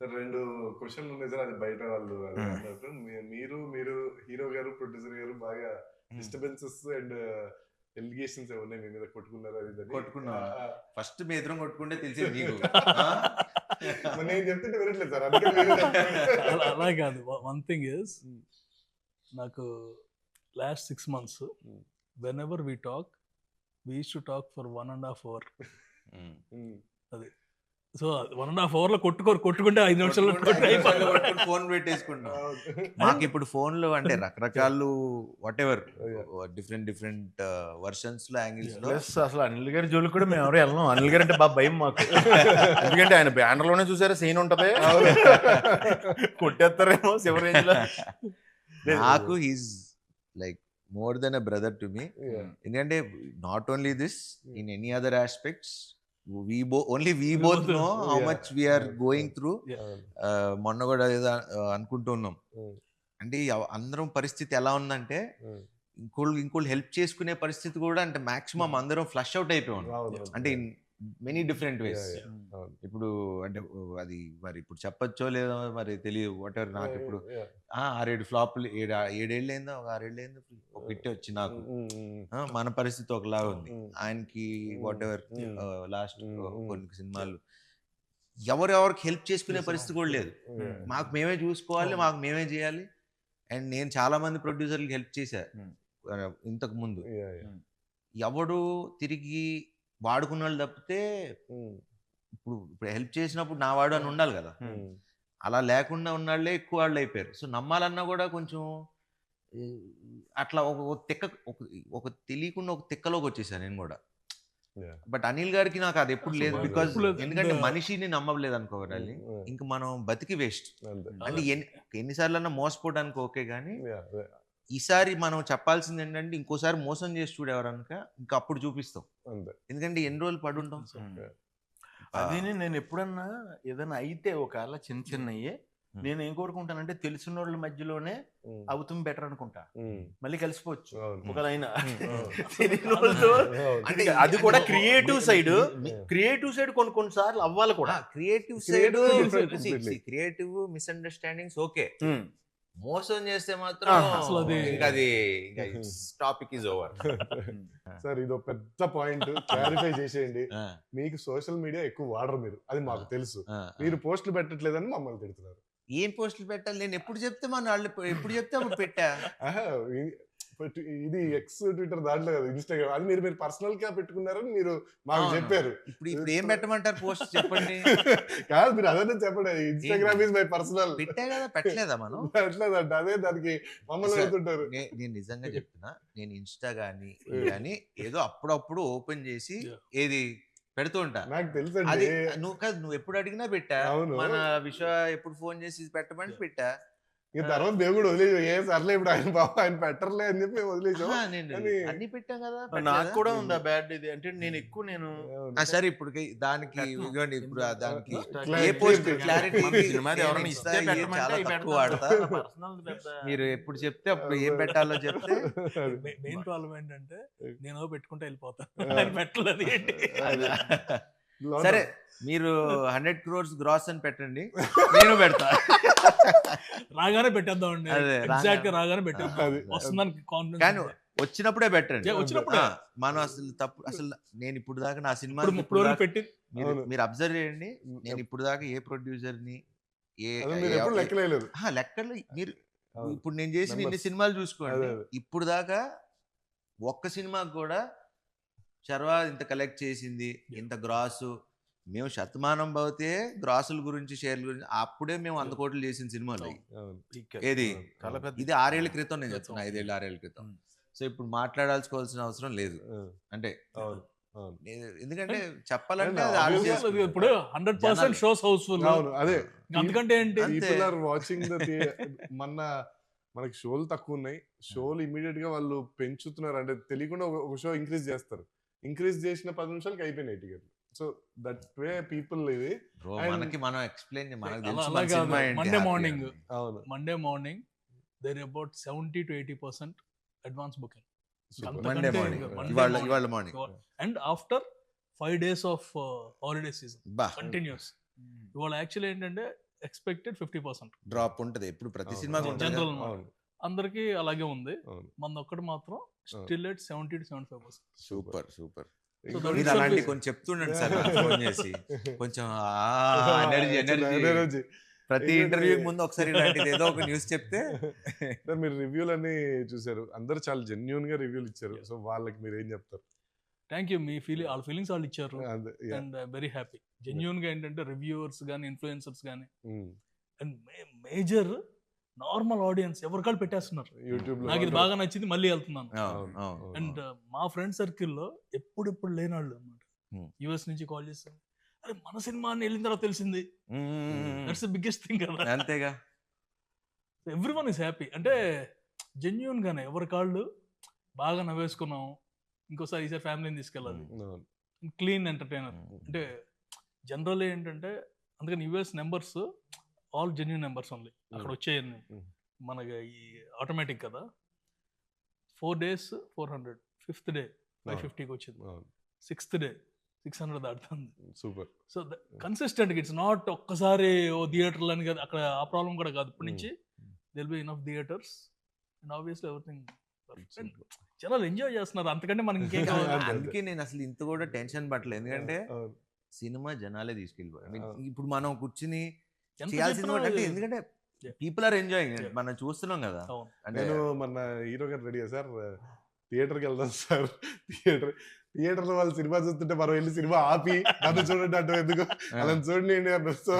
రెండు క్వశ్చన్లు ఉన్నాయి సార్, అది బయట వాళ్ళు అది అన్నట్టు. మీరు మీరు హీరో గారు ప్రొడ్యూసర్ గారు బాగా డిస్టర్బెన్సెస్ అండ్ ఎలిగేషన్స్ ఏమన్నా మీ మీద కొట్టుకున్నారు అది ఇది కొట్టుకున్నా ఫస్ట్ మీ ఎదురు కొట్టుకుంటే తెలిసేది నీకు. నేను చెప్తుంటే వినట్లేదు సార్, అందుకే అలా కాదు. వన్ థింగ్ ఇస్, నాకు last 6 months when ever we talk we use to talk for 1.5 hour. అది సో 1.5 hour లో కొట్టుకుంటే 5 నిమిషాల్లో ఫోన్ పెట్టేసుకుంటాం. మాకు ఇప్పుడు ఫోన్లు అంటే రకరకాలు వాట్ ఎవర్ డిఫరెంట్ వర్షన్స్ లో యాంగిల్స్ లో. అసలు అనిల్ గారి జోలికి కూడా మేము ఎవరు వెళ్ళాం. అనిల్ గారు అంటే బాగా భయం మాకు. ఎందుకంటే ఆయన బ్యానర్ లోనే చూసారా సీన్ ఉంటది, కొట్టేస్తారేమో శివ రేంజ్ లో. నాకు he's like more than a brother to me. ఎందుకంటే not only this, in any other aspects we both know how much we are going through. మొన్న కూడా ఏదో అనుకుంటున్నాం అంటే అందరం పరిస్థితి ఎలా ఉందంటే ఇంకోళ్ళు హెల్ప్ చేసుకునే పరిస్థితి కూడా అంటే మాక్సిమం అందరం ఫ్లష్ అవుట్ అయిపోయాం అంటే ఇన్ మెనీ డిఫరెంట్ వేస్. ఇప్పుడు అంటే అది మరి ఇప్పుడు చెప్పచ్చో లేదో మరి తెలియదు, వాట్ ఎవర్. నాకు ఇప్పుడు 6-7 ఫ్లాప్లు 7 ఏళ్ళైందో, ఒక 6 ఏళ్ళైందో ఒక హిట్ వచ్చి నాకు. మన పరిస్థితి ఒకలాగా ఉంది, ఆయనకి వాట్ ఎవర్ లాస్ట్ కొన్ని సినిమాలు ఎవరెవరికి హెల్ప్ చేసుకునే పరిస్థితి కూడా లేదు. మాకు మేమే చూసుకోవాలి, మాకు మేమే చేయాలి. అండ్ నేను చాలా మంది ప్రొడ్యూసర్లకి హెల్ప్ చేశా ఇంతకు ముందు. ఎవడు తిరిగి వాడుకున్న వాళ్ళు తప్పితే ఇప్పుడు హెల్ప్ చేసినప్పుడు నా వాడు అని ఉండాలి కదా, అలా లేకుండా ఉన్నాళ్లే ఎక్కువ వాళ్ళు అయిపోయారు. సో నమ్మాలన్నా కూడా కొంచెం అట్లా ఒక తెలియకుండా ఒక తిక్కలోకి వచ్చేసాను నేను కూడా. బట్ అనిల్ గారికి నాకు అది ఎప్పుడు లేదు, బికాజ్ ఎందుకంటే మనిషిని నమ్మలేదు అనుకోవాలి, ఇంక మనం బతికి వేస్ట్. అంటే ఎన్నిసార్లు అన్నా మోసపోవడానికి ఓకే, కానీ ఈసారి మనం చెప్పాల్సింది ఏంటంటే ఇంకోసారి మోసం చేసి చూడేవారనుక ఇంకా అప్పుడు చూపిస్తాం. ఎందుకంటే ఎన్ని రోజులు పడుంటాం. అది నేను ఎప్పుడన్నా ఏదైనా అయితే ఒకవేళ చిన్నయ్యే నేను ఏం కోరుకుంటానంటే తెలిసిన వాళ్ళ మధ్యలోనే అవుతుంది బెటర్ అనుకుంటా, మళ్ళీ కలిసిపోవచ్చు ఒకవేళ అయినా. అంటే అది కూడా క్రియేటివ్ సైడ్ కొన్నిసార్లు అవ్వాలి కూడా. క్రియేటివ్ మిస్అండర్స్టాండింగ్స్ ఓకే, మోసం చేస్తే మాత్రం అది టాపిక్ ఇస్ ఓవర్. సార్ ఇదో పెద్ద పాయింట్ క్లారిఫై చేసేయండి. మీకు సోషల్ మీడియా ఎక్కువ వాడరు మీరు, అది మాకు తెలుసు. మీరు పోస్టులు పెట్టట్లేదని మమ్మల్ని తిడుతున్నారు. ఏం పోస్టులు పెట్టాలి? నేను ఎప్పుడు చెప్తే మన వాళ్ళు ఎప్పుడు చెప్తే అప్పుడు పెట్టా. ఇది ఎక్స్ ట్విట్టర్ దాంట్లో కదా, ఇన్స్టాగ్రామ్, అది మీరు పర్సనల్ గా పెట్టుకున్నారని మీరు మాకు చెప్పారు. ఇప్పుడు ఏం పెట్టమంటారు పోస్ట్ చెప్పండి? కాదు మీరు అదే చెప్పండి, ఇన్స్టాగ్రామ్ ఇస్ మై పర్సనల్. పెట్టే కదా, పెట్టలేదా మనం? పెట్టలేదంట, అదే దానికి మమ్మల్ని అడుగుతుంటారు. నేను నిజంగా చెప్తున్నా, నేను ఇన్స్టా కానీ ఏదో అప్పుడప్పుడు ఓపెన్ చేసి ఏది పెడుతూ ఉంటా. నాకు తెలుసు, అది నువ్వు ఎప్పుడు అడిగినా పెట్టా. మన విశ్వ ఎప్పుడు ఫోన్ చేసి పెట్టమని పెట్టా. తర్వాత దేవుడు వదిలేదు, ఏ సర్లే ఇప్పుడు ఆయన బాబు ఆయన పెట్టర్లే అని చెప్పి వదిలేసాం. అన్ని పెట్టాం కదా. నాకు కూడా ఉందా బ్యాడ్ ఇది అంటే నేను ఎక్కువ నేను సరే ఇప్పుడు దానికి ఇప్పుడు దానికి ఏ పోస్ట్ క్లారిటీ వాడతా. మీరు ఎప్పుడు చెప్తే అప్పుడు ఏం పెట్టాలో చెప్తే. మెయిన్ ప్రాబ్లం ఏంటంటే నేను పెట్టుకుంటే వెళ్ళిపోతాను, పెట్టలేదు ఏంటి. సరే మీరు 100 crores గ్రాస్ అని పెట్టండి, నేను పెడతా. రాగానే పెట్టేద్దామండి, ఎగ్జాక్ట్ గా రాగానే పెట్టేద్దాం, వస్తుందని కాన్ఫిడెన్స్. కానీ వచ్చినప్పుడే పెట్టండి. మనం అసలు నేను ఇప్పుడు దాకా నా సినిమా పెట్టి మీరు అబ్జర్వ్ చేయండి, నేను ఇప్పుడు దాకా ఏ ప్రొడ్యూసర్ ని లెక్కలు మీరు ఇప్పుడు నేను చేసిన ఇన్ని సినిమాలు చూసుకోండి, ఇప్పుడు దాకా ఒక్క సినిమాకి కూడా శర్వా ఇంత కలెక్ట్ చేసింది, ఇంత గ్రాసు, మేము శతమానం భవతే గ్రాసుల గురించి షేర్ల గురించి అప్పుడే మేము 100 కోట్లు చేసిన సినిమాలు ఏది. ఇది 6 ఏళ్ల క్రితం నేను చెప్తున్నా, 5 ఏళ్ళు 6 ఏళ్ల క్రితం. సో ఇప్పుడు మాట్లాడాల్సుకోవాల్సిన అవసరం లేదు. అంటే ఎందుకంటే చెప్పాలంటే ఇప్పుడు 100% షోస్ హౌస్ఫుల్. అదే అందుకంటే ఏంటి, మనకి షోలు తక్కువ ఉన్నాయి, షోలు ఇమీడియట్ గా వాళ్ళు పెంచుతున్నారు. అంటే తెలియకుండా ఒక షో ఇంక్రీజ్ చేస్తారు, ఇంక్రీజ్ చేసిన 10 నిమిషాలకి అయిపోయినాయి టికెట్లు. సో దట్ వే పీపుల్ ఇది మనకి మనం explain Monday morning there about 70 to 80% advance booking and after 5 days of holiday season continues. ఇవాళ యాక్చువల్లీ ఏంటంటే ఎక్స్పెక్టెడ్ 50%. డ్రాప్ ఉంటది ఎప్పుడు ప్రతి అవును. సినిమాకి ఉంటుంది General కదా. మాట. అవును అందరికి అలాగే ఉంది. అవును మన ఒక్కటి మాత్రం still at 70 to 75%. Super super. So that మీరు is అలాంటి service. కొంచెం చెప్తుండండి సార్ ఫోన్ చేసి కొంచెం ఎనర్జీ ఎనర్జీ ప్రతి ఎందుకంటే- ఇంటర్వ్యూకి ముందు ఒకసారి ఇలాంటిది ఏదో ఒక న్యూస్ చెప్తే సార్ మీరు రివ్యూలు అన్ని చూసారు, అందరు చాలా జెన్యున్ గా రివ్యూలు ఇచ్చారు. సో వాళ్ళకి మీరు ఏం చెప్తారు? Thank you. మీ వాళ్ళ ఫీలింగ్స్ వాళ్ళు ఇచ్చారు. అదే, yeah. And very happy. Genuine గా ఏంటంటే రివ్యూవర్స్ కానీ ఇన్ఫ్లుయెన్సర్స్ కానీ Mm. And major normal audience ఎవరికాళ్ళు పెట్టేస్తున్నారు. యూట్యూబ్ లో నాకు ఇది బాగా నచ్చింది, మళ్ళీ వెళ్తున్నాను. అవును, అవును. అండ్ మా ఫ్రెండ్ సర్కిల్లో ఎప్పుడెప్పుడు లేనాళ్ళు అనమాట. Hmm. యుఎస్ నుంచి కాల్ చేస్తారు, అరే మన సినిమా అని వెళ్ళిన తర్వాత తెలిసింది. దట్స్ ద బిగ్గెస్ట్ థింగ్ కదా. అంతేగా. Every one is happy. అంటే జెన్యున్ గానే ఎవరి కాళ్ళు బాగా నవ్వేసుకున్నాం, ఇంకోసారి ఈసారి ఫ్యామిలీని తీసుకెళ్ళాలి. Clean entertainer. అంటే జనరల్ ఏంటంటే అందుకని US numbers all genuine numbers only అక్కడ వచ్చేయండి. మనకి ఈ ఆటోమేటిక్ కదా. 4 days 400, 5th day 550కి వచ్చింది, 6th day 600 దాటుతుంది. Super. So consistent it's not ఒక్కసారి ఓ థియేటర్లు అని కదా, అక్కడ ఆ ప్రాబ్లం కూడా కాదు. ఇప్పటి నుంచి దిల్ be enough theatres and obviously everything. జనాలు ఎంజాయ్ చేస్తున్నారు, అంతకంటే మనకి ఇంకేం కావాలి. అందుకే నేను అసలు ఇంత కూడా టెన్షన్ పట్టలేదు, ఎందుకంటే సినిమా జనాలే తీసుకెళ్ళిపోయారు. I mean, ఇప్పుడు మనం కూర్చుని ఎంత చేయాల్సింది చెప్పినా కూడా అంటే ఎందుకంటే Yeah. పీపుల్ ఆర్ ఎంజాయింగ్, మనం చూస్తున్నాం కదా. అవును. అంటే నేను మన హీరో గారు రెడీ సార్, థియేటర్కి వెళ్దాం సార్. థియేటర్ లో వాళ్ళు సినిమా చూస్తుంటే మనం వెళ్ళి సినిమా ఆపి నన్ను చూడండి అంటే ఎందుకు అలా చూడండి అన్నారు. సో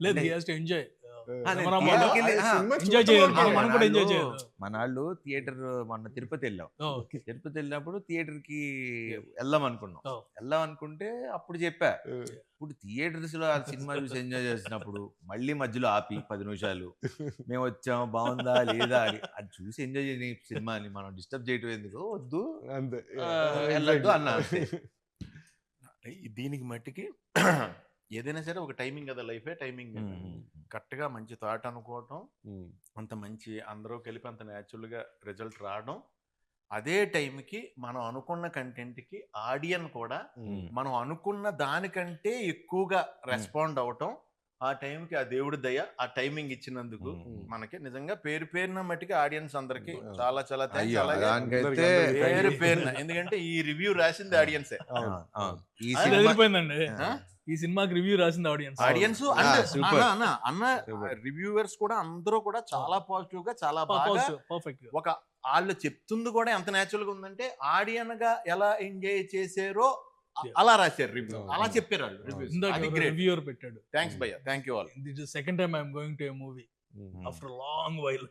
లేదు, he has to enjoy. నేను మనం theatre కి వెళ్ళి- సినిమా ఎంజాయ్ చూడటం చేయాలి, వరకే. మనం కూడా ఎంజాయ్ వాళ్ళు- చేయాలి. మన వాళ్ళు థియేటర్ మొన్న తిరుపతి వెళ్ళాం. ఓకే. తిరుపతి వెళ్ళినప్పుడు థియేటర్ కి వెళ్దాం అనుకున్నాం. Oh. వెళ్దాం అనుకుంటే అప్పుడు చెప్పా, ఇప్పుడు థియేటర్స్ లో ఆ సినిమా చూసి ఎంజాయ్ చేసినప్పుడు మళ్ళీ మధ్యలో ఆపి 10 నిమిషాలు మేము వచ్చాం బాగుందా లేదా అని అది చూసి ఎంజాయ్ చేయని సినిమాని మనం డిస్టర్బ్ చేయటం ఎందుకు, వద్దు అంతే. వెళ్ళొద్దు అన్నా అంతే. దీనికి మట్టికి ఏదైనా సరే ఒక టైమింగ్ కదా, లైఫే టైమింగ్. కరెక్ట్గా మంచి థాట్ అనుకోవటం, అంత మంచి అందరూ కలిపి అంత న్యాచురల్గా రిజల్ట్ రావడం, అదే టైంకి మనం అనుకున్న కంటెంట్కి ఆడియన్ కూడా మనం అనుకున్న దానికంటే ఎక్కువగా రెస్పాండ్ అవటం, ఆ టైంకి ఆ దేవుడి దయ, ఆ టైమింగ్ ఇచ్చినందుకు మనకి నిజంగా పేరు పేరున మట్టికి ఆడియన్స్ అందరికి చాలా చాలా thanks. అయ్యో, అలాగే దానికైతే పేరు పేరున, ఎందుకంటే ఈ రివ్యూ రాసింది ఆడియన్సే. ఈ అది సినిమా ఎదిరిపోయిందండి. ఈ సినిమాకి రివ్యూ రాసింది ఆడియన్స్. Audience super. అన్న రివ్యూవర్స్ కూడా అందరూ కూడా చాలా పాజిటివ్ గా, చాలా బాగా పర్ఫెక్ట్. ఒక వాళ్ళు చెప్తుంది కూడా ఎంత న్యాచురల్ గా ఉందంటే ఆడియన్ గా ఎలా ఎంజాయ్ చేశారో అలా రాశారు రివ్యూ, అలా చెప్పారు వాళ్ళు రివ్యూస్. అది గ్రేట్. రివ్యూవర్ పెట్టాడు. థ్యాంక్స్ భయ్య, thank you all. This is second time I'm going to A movie after long while.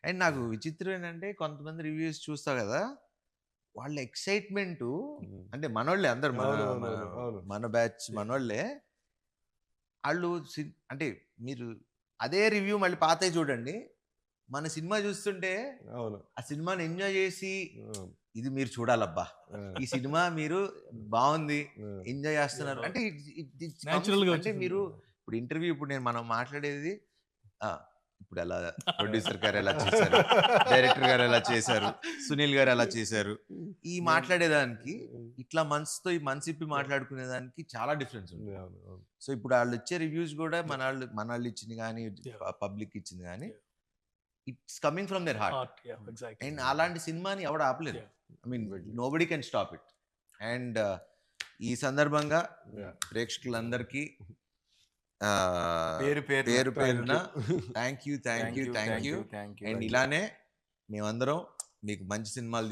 And నాకు విచిత్రం ఏంటంటే కొంతమంది రివ్యూస్ చూస్తా కదా, వాళ్ళ ఎక్సైట్మెంట్ అంటే మనోళ్ళే అందరు, మన బ్యాచ్ మనోళ్ళే. వాళ్ళు అంటే మీరు అదే రివ్యూ మళ్ళీ పాతవి చూడండి, మన సినిమా చూస్తుంటే ఆ సినిమాని ఎంజాయ్ చేసి ఇది మీరు చూడాలబ్బా, ఈ సినిమా మీరు బాగుంది ఎంజాయ్ చేస్తున్నారు అంటే Natural గా అంటే మీరు ఇప్పుడు ఇంటర్వ్యూ ఇప్పుడు మనం మాట్లాడేది ఇప్పుడు ఎలా ప్రొడ్యూసర్ గారు ఎలా చేశారు, డైరెక్టర్ గారు ఎలా చేశారు, సునీల్ గారు ఎలా చేశారు, ఈ మాట్లాడేదానికి ఇట్లా మనసుతో ఈ మనసు ఇప్పి మాట్లాడుకునే దానికి చాలా డిఫరెన్స్ ఉంది. సో ఇప్పుడు వాళ్ళు ఇచ్చే రివ్యూస్ కూడా మన వాళ్ళు ఇచ్చింది కానీ పబ్లిక్ ఇచ్చింది కానీ it's coming from their heart. And అలాంటి సినిమాని ఎవడు ఆపలేదు. I mean nobody can stop it. And ఈ సందర్భంగా ప్రేక్షకులందరికీ పేరు పేరున థ్యాంక్ యూ. అండ్ ఇలానే మేమందరం మీకు మంచి సినిమాలు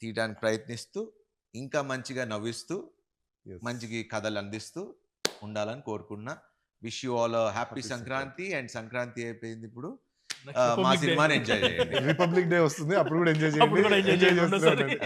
తీయడానికి ప్రయత్నిస్తూ ఇంకా మంచిగా నవ్విస్తూ మంచిగా కథలు అందిస్తూ ఉండాలని కోరుకున్నా. Wish you all happy Sankranti. And Sankranti అయిపోయింది, ఇప్పుడు మా సినిమాని ఎంజాయ్ చేయండి. రిపబ్లిక్ డే వస్తుంది, అప్పుడు కూడా ఎంజాయ్ చేయండి.